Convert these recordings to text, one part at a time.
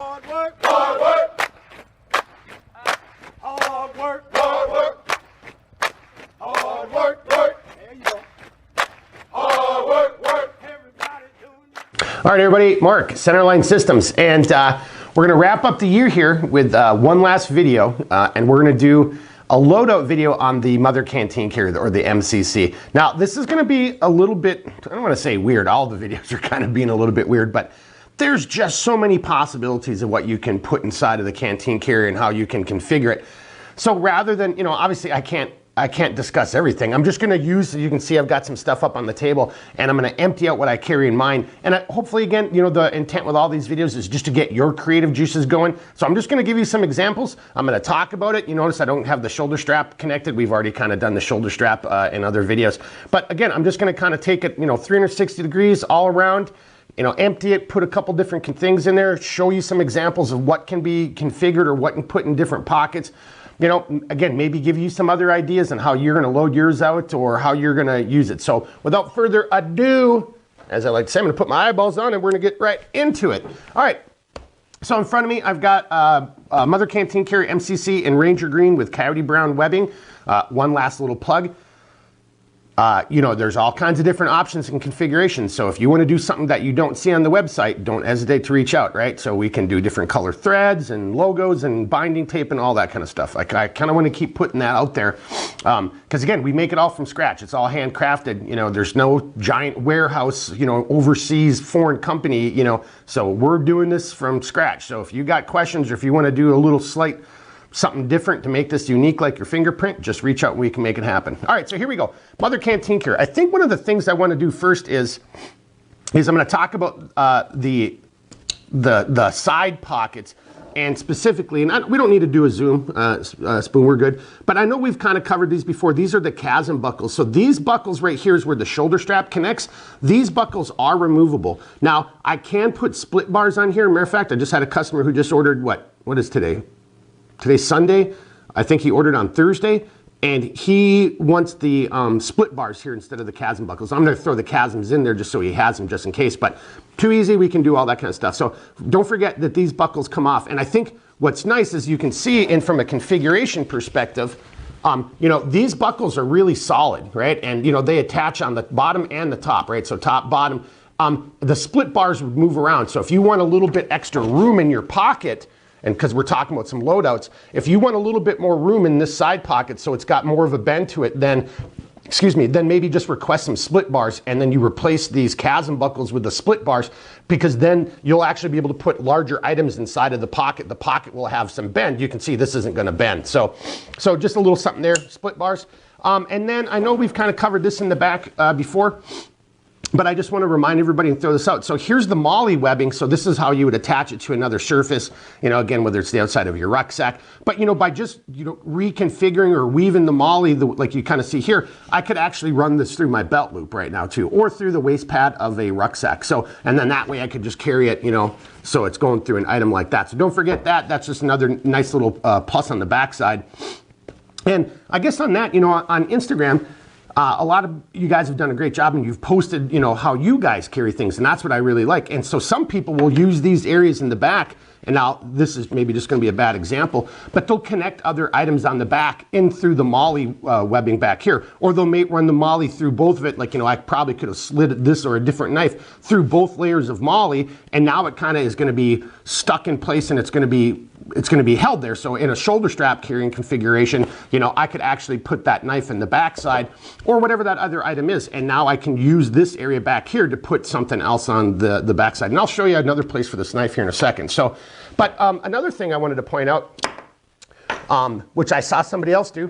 Hard work, hard work. Hard work, hard work. Hard work, work. There you go. Hard work, work. Everybody doing it. All right, everybody, Mark, Centerline Systems, and we're going to wrap up the year here with one last video, and we're going to do a loadout video on the Mother Canteen carrier, or the MCC. Now, this is going to be a little bit, I don't want to say weird, all the videos are kind of being a little bit weird, but there's just so many possibilities of what you can put inside of the Canteen carrier and how you can configure it. So rather than, you know, obviously I can't discuss everything. I'm just going to use, you can see I've got some stuff up on the table, and I'm going to empty out what I carry in mine. And hopefully, again, you know, the intent with all these videos is just to get your creative juices going. So I'm just going to give you some examples. I'm going to talk about it. You notice I don't have the shoulder strap connected. We've already kind of done the shoulder strap in other videos. But again, I'm just going to kind of take it, you know, 360 degrees all around. You know, empty it, put a couple different things in there, show you some examples of what can be configured or what can put in different pockets. You know, again, maybe give you some other ideas on how you're going to load yours out or how you're going to use it. So without further ado, as I like to say, I'm going to put my eyeballs on and we're going to get right into it. All right. So in front of me, I've got Mother Canteen carrier MCC in Ranger Green with Coyote Brown webbing. One last little plug. You know, there's all kinds of different options and configurations. So if you want to do something that you don't see on the website, don't hesitate to reach out, right? So we can do different color threads and logos and binding tape and all that kind of stuff. Like, I kind of want to keep putting that out there. Because again, we make it all from scratch. It's all handcrafted. You know, there's no giant warehouse, you know, overseas foreign company, you know. So we're doing this from scratch. So if you got questions or if you want to do a little slight something different to make this unique like your fingerprint, just reach out and we can make it happen. All right, so here we go. Mother Canteen carrier. I think one of the things I want to do first is I'm going to talk about the side pockets, and specifically, and we don't need to do a zoom, Spoon, we're good. But I know we've kind of covered these before. These are the chasm buckles. So these buckles right here is where the shoulder strap connects. These buckles are removable. Now, I can put split bars on here. Matter of fact, I just had a customer who just ordered, what is today? Today's Sunday. I think he ordered on Thursday, and he wants the split bars here instead of the chasm buckles. I'm going to throw the chasms in there just so he has them just in case, but too easy, we can do all that kind of stuff. So don't forget that these buckles come off, and I think what's nice is you can see, and from a configuration perspective, you know, these buckles are really solid, right? And you know, they attach on the bottom and the top, right? So top, bottom. The split bars would move around. So if you want a little bit extra room in your pocket, and because we're talking about some loadouts, if you want a little bit more room in this side pocket so it's got more of a bend to it, then, then maybe just request some split bars, and then you replace these chasm buckles with the split bars, because then you'll actually be able to put larger items inside of the pocket. The pocket will have some bend. You can see this isn't going to bend. So just a little something there, split bars. And then I know we've kind of covered this in the back before, but I just want to remind everybody and throw this out. So here's the MOLLE webbing. So this is how you would attach it to another surface, you know, again, whether it's the outside of your rucksack. But, you know, by just, you know, reconfiguring or weaving the MOLLE, like you kind of see here, I could actually run this through my belt loop right now too, or through the waist pad of a rucksack. So, and then that way I could just carry it, you know, so it's going through an item like that. So don't forget that. That's just another nice little plus on the backside. And I guess on that, you know, on Instagram, a lot of you guys have done a great job, and you've posted, you know, how you guys carry things, and that's what I really like. And so some people will use these areas in the back, and now this is maybe just going to be a bad example, but they'll connect other items on the back in through the MOLLE webbing back here, or they'll run the MOLLE through both of it. Like, you know, I probably could have slid this or a different knife through both layers of MOLLE, and now it kind of is going to be stuck in place, and it's going to be held there. So in a shoulder strap carrying configuration, you know, I could actually put that knife in the backside or whatever that other item is, and now I can use this area back here to put something else on the backside. And I'll show you another place for this knife here in a second. So, but another thing I wanted to point out, which I saw somebody else do,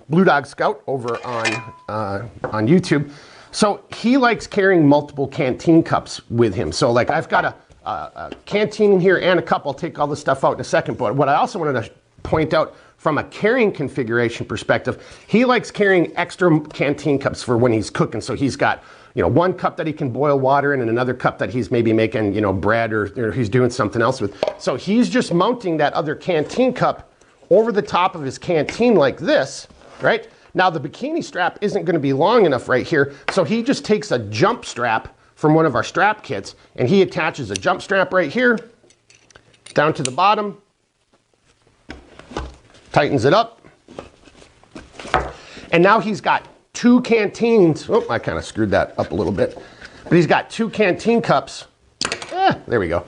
Blue Dog Scout over on YouTube. So he likes carrying multiple Canteen cups with him. So like I've got a Canteen in here and a cup. I'll take all this stuff out in a second. But what I also wanted to point out from a carrying configuration perspective, he likes carrying extra Canteen cups for when he's cooking. So he's got, you know, one cup that he can boil water in and another cup that he's maybe making, you know, bread or he's doing something else with. So he's just mounting that other Canteen cup over the top of his Canteen like this, right? Now the bikini strap isn't going to be long enough right here. So he just takes a jump strap from one of our strap kits, and he attaches a jump strap right here, down to the bottom, tightens it up. And now he's got 2 canteens. Oh, I kind of screwed that up a little bit. But he's got 2 canteen cups. There we go.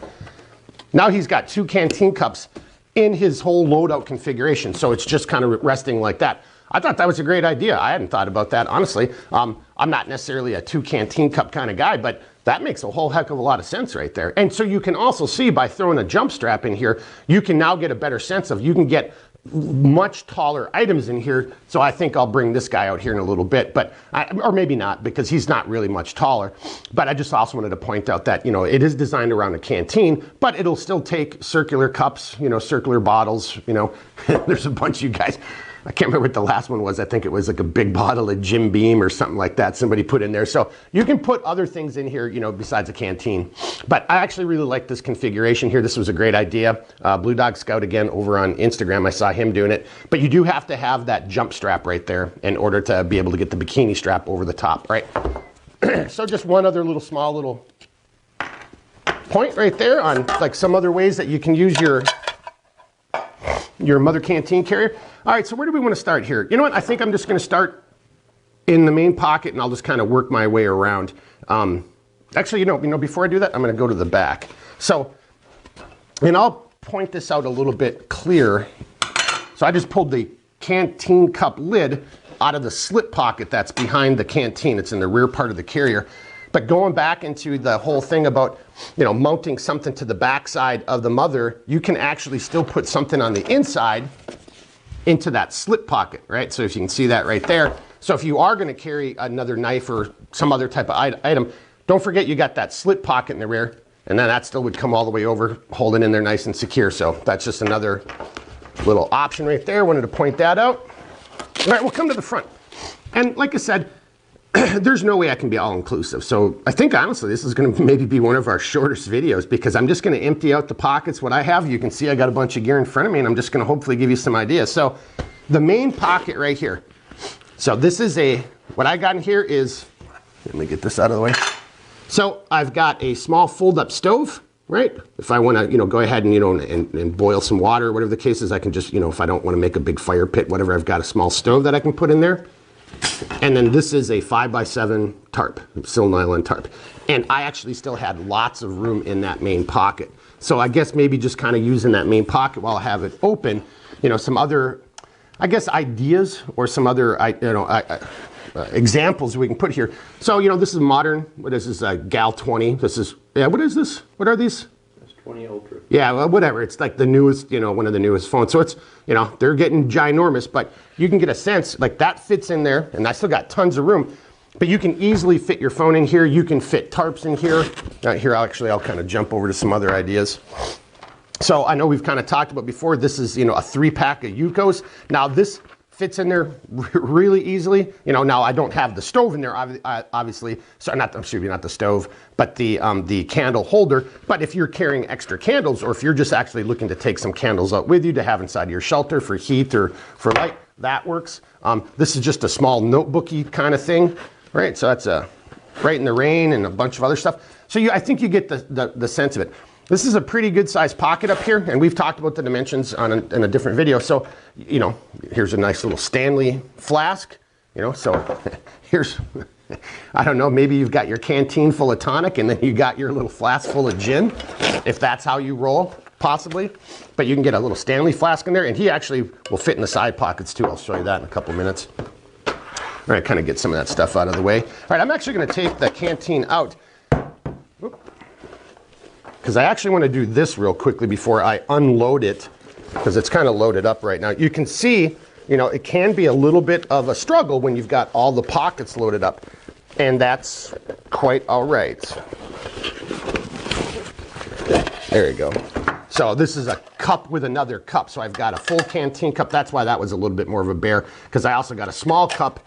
Now he's got 2 canteen cups in his whole loadout configuration. So it's just kind of resting like that. I thought that was a great idea. I hadn't thought about that, honestly. I'm not necessarily a 2 canteen cup kind of guy, but that makes a whole heck of a lot of sense right there. And so you can also see by throwing a jump strap in here, you can now get a better sense of, you can get much taller items in here. So I think I'll bring this guy out here in a little bit, but or maybe not, because he's not really much taller. But I just also wanted to point out that, you know, it is designed around a canteen, but it'll still take circular cups, you know, circular bottles, you know. There's a bunch of you guys. I can't remember what the last one was. I think it was like a big bottle of Jim Beam or something like that somebody put in there. So you can put other things in here, you know, besides a canteen. But I actually really like this configuration here. This was a great idea. Blue Dog Scout, again, over on Instagram, I saw him doing it. But you do have to have that jump strap right there in order to be able to get the bikini strap over the top, right? So just one other small little point right there on like some other ways that you can use your mother canteen carrier. All right, so where do we want to start here? You know what? I think I'm just going to start in the main pocket, and I'll just kind of work my way around. Actually, you know, before I do that, I'm going to go to the back. So, and I'll point this out a little bit clearer. So I just pulled the canteen cup lid out of the slip pocket that's behind the canteen. It's in the rear part of the carrier. But going back into the whole thing about, you know, mounting something to the backside of the mother, you can actually still put something on the inside into that slip pocket, right? So if you can see that right there. So if you are going to carry another knife or some other type of item, don't forget you got that slip pocket in the rear, and then that still would come all the way over, hold it in there nice and secure. So that's just another little option right there. Wanted to point that out. All right, we'll come to the front. And like I said, there's no way I can be all inclusive. So I think honestly, this is going to maybe be one of our shortest videos, because I'm just going to empty out the pockets. What I have, you can see I got a bunch of gear in front of me, and I'm just going to hopefully give you some ideas. So the main pocket right here. So this is what I got in here is, let me get this out of the way. So I've got a small fold-up stove, right? If I want to, you know, go ahead and, you know, and boil some water, whatever the case is, I can just, you know, if I don't want to make a big fire pit, whatever, I've got a small stove that I can put in there. And then this is a 5x7 tarp, sil nylon tarp. And I actually still had lots of room in that main pocket. So I guess maybe just kind of using that main pocket while I have it open, you know, some other, I guess, ideas or some other, examples we can put here. So, you know, this is modern. What is this? Gal 20. This is, yeah, what is this? What are these? 20 Ultra. Yeah, well, whatever. It's like the newest, you know, one of the newest phones. So it's, you know, they're getting ginormous, but you can get a sense, like that fits in there, and I still got tons of room. But you can easily fit your phone in here. You can fit tarps in here. Here, I'll kind of jump over to some other ideas. So I know we've kind of talked about before, this is, you know, a 3-pack of Yukos. Now this fits in there really easily. You know, now I don't have the stove in there, obviously. So not the stove, but the candle holder. But if you're carrying extra candles, or if you're just actually looking to take some candles out with you to have inside your shelter for heat or for light, that works. This is just a small notebooky kind of thing, right? So that's right in the rain and a bunch of other stuff. So I think you get the sense of it. This is a pretty good sized pocket up here, and we've talked about the dimensions in a different video. So, you know, here's a nice little Stanley flask, you know, so here's, I don't know, maybe you've got your canteen full of tonic and then you got your little flask full of gin, if that's how you roll, possibly. But you can get a little Stanley flask in there, and he actually will fit in the side pockets too. I'll show you that in a couple minutes. All right, kind of get some of that stuff out of the way. All right, I'm actually going to take the canteen out, because I actually want to do this real quickly before I unload it, because it's kind of loaded up right now. You can see, you know, it can be a little bit of a struggle when you've got all the pockets loaded up, and that's quite all right. There you go. So this is a cup with another cup. So I've got a full canteen cup. That's why that was a little bit more of a bear, because I also got a small cup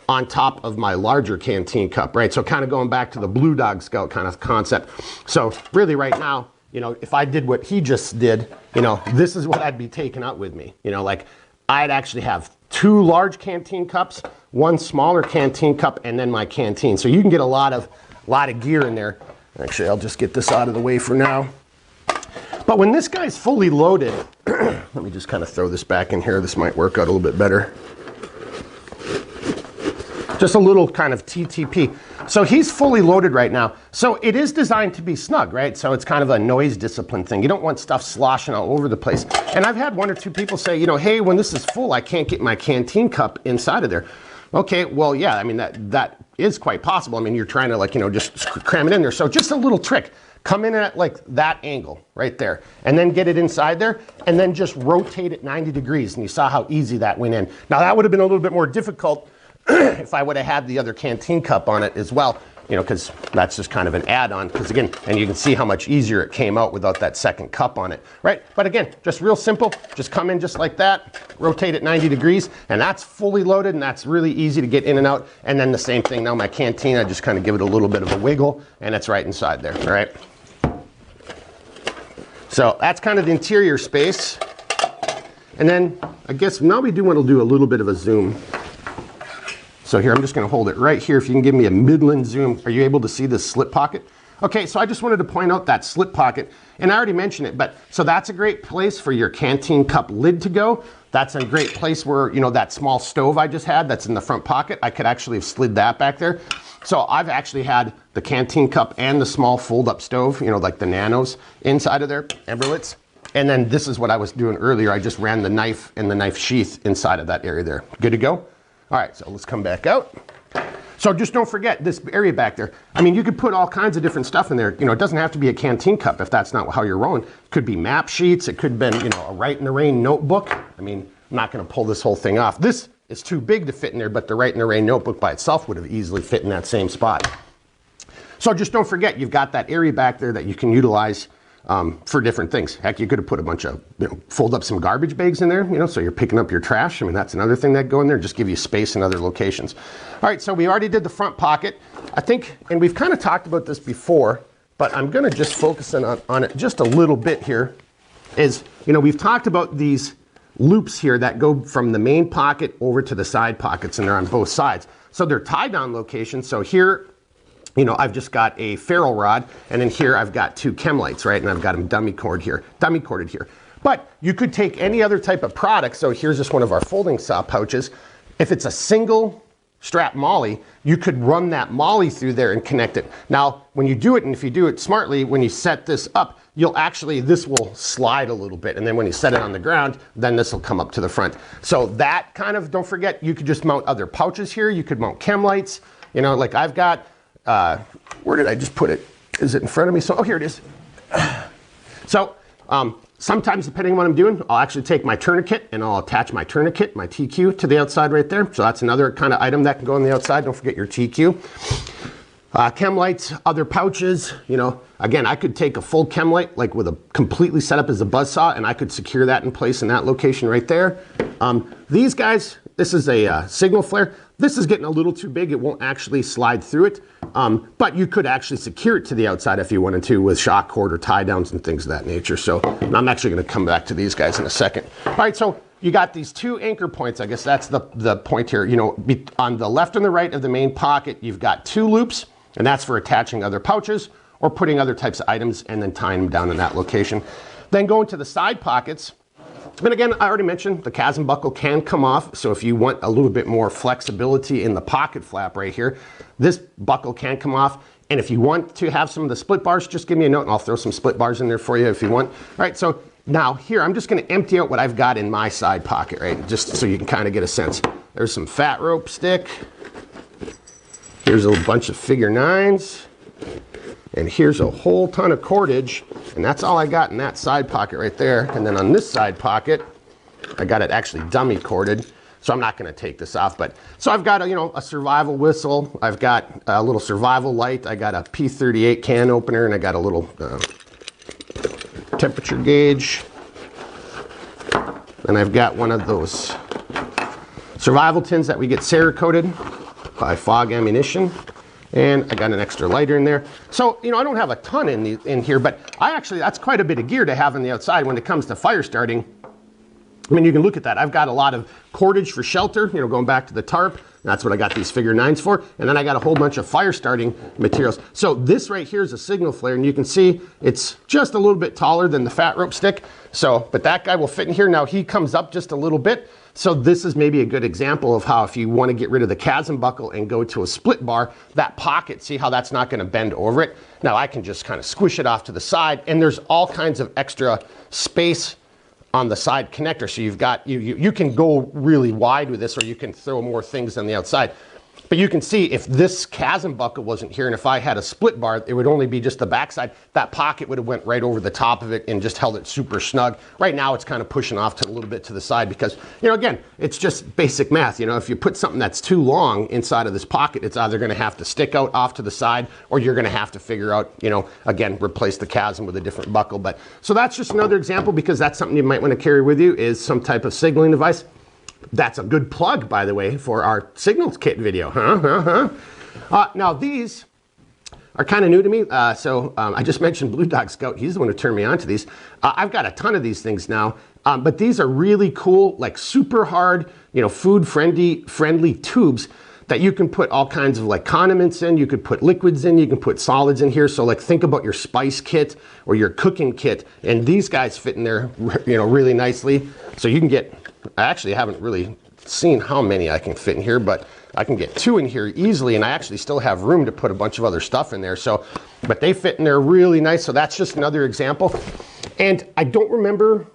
on top of my larger canteen cup, right? So kind of going back to the Blue Dog Scout kind of concept. So really right now, you know, if I did what he just did, you know, this is what I'd be taking out with me. You know, like I'd actually have 2 large canteen cups, 1 smaller canteen cup, and then my canteen. So you can get a lot of gear in there. Actually, I'll just get this out of the way for now. But when this guy's fully loaded, let me just kind of throw this back in here. This might work out a little bit better. Just a little kind of TTP. So he's fully loaded right now. So it is designed to be snug, right? So it's kind of a noise discipline thing. You don't want stuff sloshing all over the place. And I've had one or two people say, you know, hey, when this is full, I can't get my canteen cup inside of there. Okay, well, yeah, I mean, that is quite possible. I mean, you're trying to, like, you know, just cram it in there. So just a little trick. Come in at like that angle right there, and then get it inside there, and then just rotate it 90 degrees. And you saw how easy that went in. Now that would have been a little bit more difficult if I would have had the other canteen cup on it as well, you know, because that's just kind of an add-on. Because again, and you can see how much easier it came out without that second cup on it, right? But again, just real simple. Just come in just like that, rotate it 90 degrees, and that's fully loaded, and that's really easy to get in and out. And then the same thing now, my canteen, I just kind of give it a little bit of a wiggle, and it's right inside there, all right? So that's kind of the interior space. And then I guess now we do want to do a little bit of a zoom. So here, I'm just going to hold it right here. If you can give me a midland zoom. Are you able to see this slip pocket? Okay, so I just wanted to point out that slip pocket. And I already mentioned it, but so that's a great place for your canteen cup lid to go. That's a great place where, you know, that small stove I just had that's in the front pocket, I could actually have slid that back there. So I've actually had the canteen cup and the small fold-up stove, you know, like the Nanos inside of there, Emberlets. And then this is what I was doing earlier. I just ran the knife and the knife sheath inside of that area there. Good to go? All right, so let's come back out. So just don't forget this area back there. I mean, you could put all kinds of different stuff in there. You know, it doesn't have to be a canteen cup if that's not how you're rolling. It could be map sheets. It could have been, you know, a Write in the Rain notebook. I mean, I'm not going to pull this whole thing off. This is too big to fit in there, but the Write in the Rain notebook by itself would have easily fit in that same spot. So just don't forget, you've got that area back there that you can utilize for different things. Heck, you could have put a bunch of, you know, fold up some garbage bags in there, you know, so you're picking up your trash. I mean, that's another thing that go in there, just give you space in other locations. All right, so we already did the front pocket. I think, and we've kind of talked about this before, but I'm going to just focus on it just a little bit here, is, you know, we've talked about these loops here that go from the main pocket over to the side pockets, and they're on both sides. So they're tie down locations. So here, you know, I've just got a ferrule rod, and then here I've got two chem lights, right? And I've got them dummy corded here. But you could take any other type of product. So here's just one of our folding saw pouches. If it's a single strap molly, you could run that molly through there and connect it. Now, when you do it, and if you do it smartly, when you set this up, you'll actually, this will slide a little bit. And then when you set it on the ground, then this will come up to the front. So that kind of, don't forget, you could just mount other pouches here. You could mount chem lights. You know, like I've got, where did I just put it? Is it in front of me? So, oh, here it is. So sometimes, depending on what I'm doing, I'll actually take my tourniquet and I'll attach my tourniquet, my TQ, to the outside right there. So that's another kind of item that can go on the outside. Don't forget your TQ. Chem lights, other pouches, you know, again, I could take a full chem light, like with a completely set up as a buzzsaw, and I could secure that in place in that location right there. These guys, this is a signal flare. This is getting a little too big. It won't actually slide through it, but you could actually secure it to the outside if you wanted to with shock cord or tie downs and things of that nature. So I'm actually going to come back to these guys in a second. All right, so you got these two anchor points. I guess that's the point here. You know, on the left and the right of the main pocket, you've got two loops, and that's for attaching other pouches or putting other types of items and then tying them down in that location. Then going to the side pockets. And again, I already mentioned the chasm buckle can come off. So if you want a little bit more flexibility in the pocket flap right here, this buckle can come off. And if you want to have some of the split bars, just give me a note and I'll throw some split bars in there for you if you want. All right, so now here, I'm just gonna empty out what I've got in my side pocket, right? Just so you can kind of get a sense. There's some fat rope stick. Here's a bunch of figure 9s. And here's a whole ton of cordage, and that's all I got in that side pocket right there. And then on this side pocket, I got it actually dummy corded, so I'm not going to take this off. But so I've got a survival whistle, I've got a little survival light, I got a P38 can opener, and I got a little temperature gauge. And I've got one of those survival tins that we get Cerakoted by Fog Ammunition. And I got an extra lighter in there. So, you know, I don't have a ton in here, but that's quite a bit of gear to have on the outside when it comes to fire starting. I mean, you can look at that. I've got a lot of cordage for shelter, you know, going back to the tarp. That's what I got these figure 9s for. And then I got a whole bunch of fire starting materials. So this right here is a signal flare, and you can see it's just a little bit taller than the fat rope stick. So, but that guy will fit in here. Now he comes up just a little bit. So this is maybe a good example of how if you want to get rid of the chasm buckle and go to a split bar, that pocket, see how that's not going to bend over it? Now I can just kind of squish it off to the side, and there's all kinds of extra space on the side connector. So you've got, you can go really wide with this, or you can throw more things on the outside. But you can see if this chasm buckle wasn't here, and if I had a split bar, it would only be just the backside. That pocket would have went right over the top of it and just held it super snug. Right now it's kind of pushing off to a little bit to the side because, you know, again, it's just basic math. You know, if you put something that's too long inside of this pocket, it's either going to have to stick out off to the side, or you're going to have to figure out, you know, again, replace the chasm with a different buckle. But so that's just another example, because that's something you might want to carry with you, is some type of signaling device. That's a good plug, by the way, for our signals kit video. Now these are kind of new to me. I just mentioned Blue Dog Scout. He's the one who turned me on to these. I've got a ton of these things now, but these are really cool, like super hard, you know, food friendly tubes that you can put all kinds of like condiments in. You could put liquids in, you can put solids in here. So like think about your spice kit or your cooking kit, and these guys fit in there, you know, really nicely. So you can get, I actually haven't really seen how many I can fit in here, but I can get 2 in here easily, and I actually still have room to put a bunch of other stuff in there. So, but they fit in there really nice. So that's just another example. And I don't remember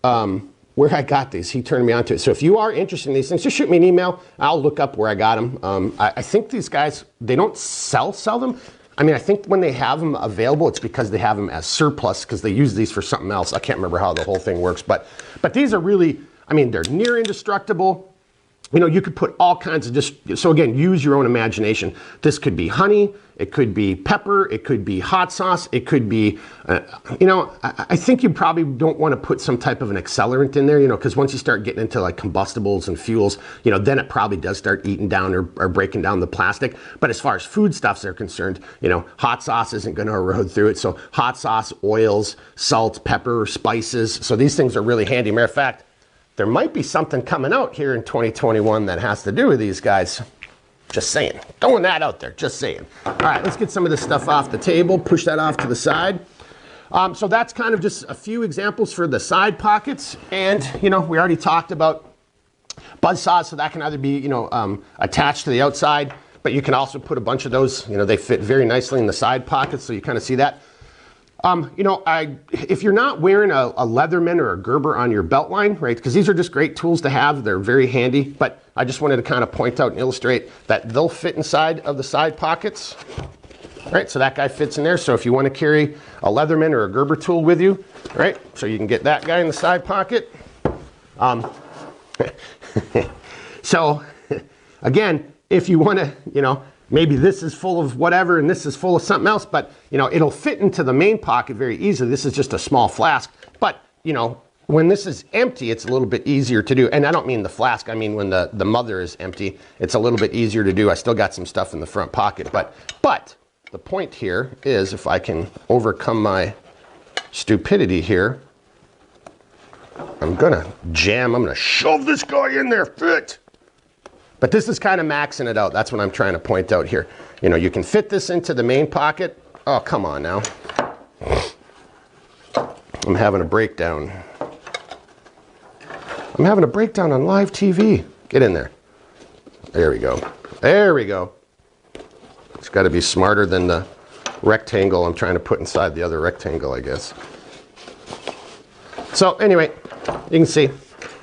where I got these. He turned me on to it. So if you are interested in these things, just shoot me an email. I'll look up where I got them. I think these guys, they don't sell them. I mean, I think when they have them available, it's because they have them as surplus, because they use these for something else. I can't remember how the whole thing works, but these are really, I mean, they're near indestructible. You know, you could put all kinds of so again, use your own imagination. This could be honey, it could be pepper, it could be hot sauce, it could be, you know, I think you probably don't want to put some type of an accelerant in there, you know, because once you start getting into like combustibles and fuels, you know, then it probably does start eating down or breaking down the plastic. But as far as foodstuffs are concerned, you know, hot sauce isn't going to erode through it. So hot sauce, oils, salt, pepper, spices. So these things are really handy. Matter of fact, there might be something coming out here in 2021 that has to do with these guys. Just saying. Throwing that out there. Just saying. All right, let's get some of this stuff off the table. Push that off to the side. So that's kind of just a few examples for the side pockets. And, you know, we already talked about buzzsaws, so that can either be, you know, attached to the outside, but you can also put a bunch of those. You know, they fit very nicely in the side pockets, so you kind of see that. You know, if you're not wearing a Leatherman or a Gerber on your belt line, right, because these are just great tools to have, they're very handy, but I just wanted to kind of point out and illustrate that they'll fit inside of the side pockets, right, so that guy fits in there. So if you want to carry a Leatherman or a Gerber tool with you, right, so you can get that guy in the side pocket. So again, if you want to, you know, maybe this is full of whatever and this is full of something else, but you know, it'll fit into the main pocket very easily. This is just a small flask, but you know, when this is empty, it's a little bit easier to do. And I don't mean the flask, I mean when the mother is empty, it's a little bit easier to do. I still got some stuff in the front pocket, but the point here is, if I can overcome my stupidity here, I'm gonna shove this guy in there, fit. But this is kind of maxing it out. That's what I'm trying to point out here. You know, you can fit this into the main pocket. Oh, come on now. I'm having a breakdown. I'm having a breakdown on live TV. Get in there. There we go. There we go. It's got to be smarter than the rectangle I'm trying to put inside the other rectangle, I guess. So anyway, you can see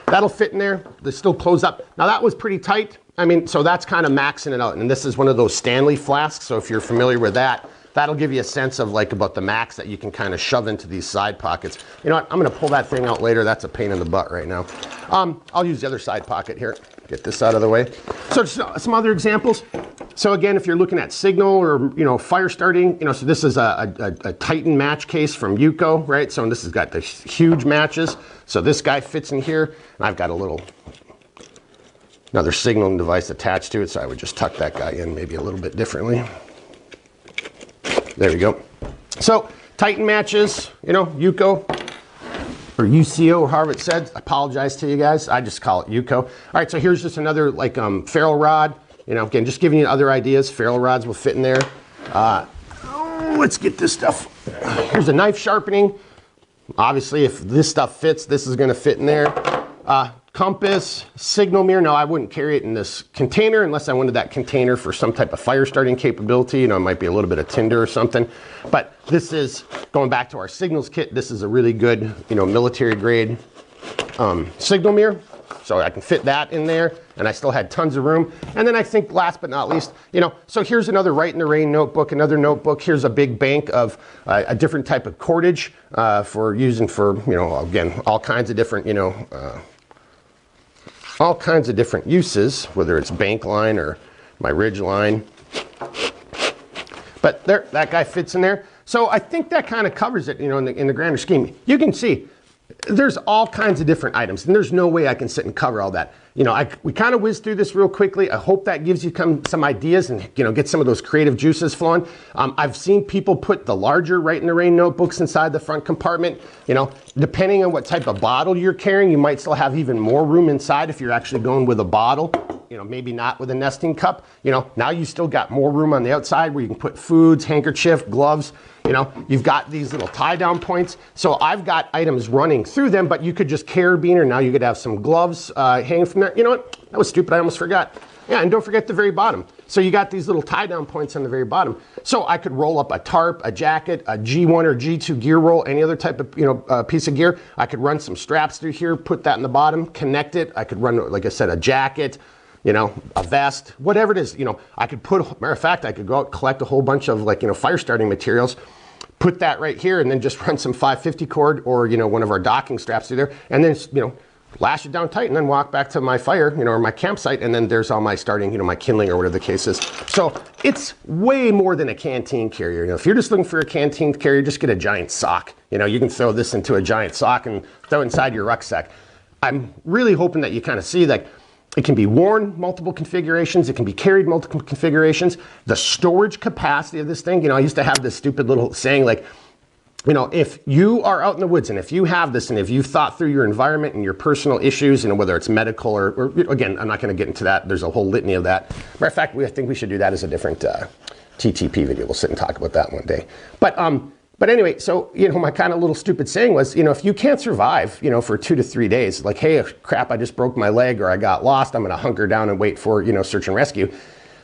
that'll fit in there. They still close up. Now that was pretty tight. I mean, so that's kind of maxing it out. And this is one of those Stanley flasks. So if you're familiar with that, that'll give you a sense of like about the max that you can kind of shove into these side pockets. You know what? I'm going to pull that thing out later. That's a pain in the butt right now. I'll use the other side pocket here. Get this out of the way. So just some other examples. So again, if you're looking at signal or, you know, fire starting, you know, so this is a Titan match case from Yuko, right? So this has got the huge matches. So this guy fits in here, and I've got another signaling device attached to it. So I would just tuck that guy in maybe a little bit differently. There we go. So Titan matches, you know, Yuko. or UCO, or however it said. I apologize to you guys. I just call it UCO. All right, so here's just another like ferrule rod. You know, again, just giving you other ideas. Ferrule rods will fit in there. Let's get this stuff. Here's a knife sharpening. Obviously, if this stuff fits, this is going to fit in there. Compass, signal mirror. No, I wouldn't carry it in this container unless I wanted that container for some type of fire starting capability. You know, it might be a little bit of tinder or something. But this is, going back to our signals kit, this is a really good, you know, military grade signal mirror. So I can fit that in there, and I still had tons of room. And then I think last but not least, you know, so here's another Right in the Rain notebook, another notebook. Here's a big bank of a different type of cordage for using for, you know, again, all kinds of different, you know, all kinds of different uses, whether it's bank line or my ridge line. But there, that guy fits in there. So I think that kind of covers it, you know, in the grander scheme. You can see there's all kinds of different items, and there's no way I can sit and cover all that. You know, we kind of whizzed through this real quickly. I hope that gives you some ideas and, you know, get some of those creative juices flowing. I've seen people put the larger Right in the Rain notebooks inside the front compartment. You know, depending on what type of bottle you're carrying, you might still have even more room inside if you're actually going with a bottle. You know, maybe not with a nesting cup. You know, now you still got more room on the outside where you can put foods, handkerchief, gloves. You know, you've got these little tie down points. So I've got items running through them, but you could just carabiner. Now you could have some gloves hanging from there. You know what? That was stupid. I almost forgot. Yeah, and don't forget the very bottom. So you got these little tie down points on the very bottom. So I could roll up a tarp, a jacket, a G1 or G2 gear roll, any other type of, you know, piece of gear. I could run some straps through here, put that in the bottom, connect it. I could run, like I said, a jacket, you know, a vest, whatever it is. You know, I could put, matter of fact, I could go out and collect a whole bunch of, like, you know, fire starting materials, put that right here, and then just run some 550 cord or, you know, one of our docking straps through there, and then, you know, lash it down tight and then walk back to my fire, you know, or my campsite, and then there's all my starting, you know, my kindling or whatever the case is. So it's way more than a Canteen carrier. You know, if you're just looking for a Canteen carrier, just get a giant sock. You know, you can throw this into a giant sock and throw it inside your rucksack. I'm really hoping that you kind of see that it can be worn multiple configurations. It can be carried multiple configurations. The storage capacity of this thing, you know, I used to have this stupid little saying like, you know, if you are out in the woods and if you have this and if you've thought through your environment and your personal issues, you know, whether it's medical or again, I'm not going to get into that. There's a whole litany of that. Matter of fact, I think we should do that as a different TTP video. We'll sit and talk about that one day. But anyway, so, you know, my kind of little stupid saying was, you know, if you can't survive, you know, for 2 to 3 days, like, hey, crap, I just broke my leg or I got lost, I'm going to hunker down and wait for, you know, search and rescue.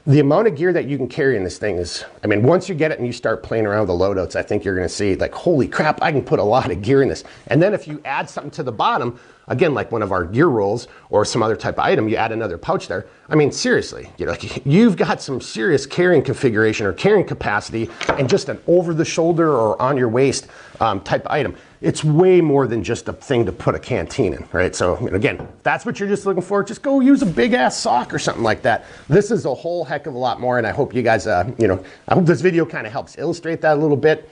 The amount of gear that you can carry in this thing is, I mean, once you get it and you start playing around with the loadouts, I think you're going to see like, holy crap, I can put a lot of gear in this. And then if you add something to the bottom, again, like one of our gear rolls or some other type of item, you add another pouch there. I mean, seriously, you know, like you've got some serious carrying configuration or carrying capacity and just an over the shoulder or on your waist type of item. It's way more than just a thing to put a Canteen in, right? So again, if that's what you're just looking for, just go use a big ass sock or something like that. This is a whole heck of a lot more, and I hope you guys, you know, I hope this video kind of helps illustrate that a little bit.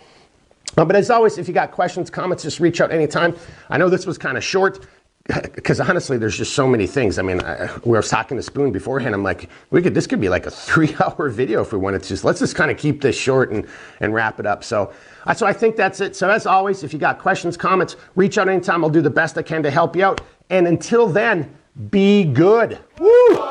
But as always, if you got questions, comments, just reach out anytime. I know this was kind of short, because honestly, there's just so many things. I mean, we were talking to Spoon beforehand. I'm like, this could be like a 3-hour video if we wanted to. So let's just kind of keep this short and wrap it up. So I think that's it. So as always, if you got questions, comments, reach out anytime. I'll do the best I can to help you out. And until then, be good. Woo!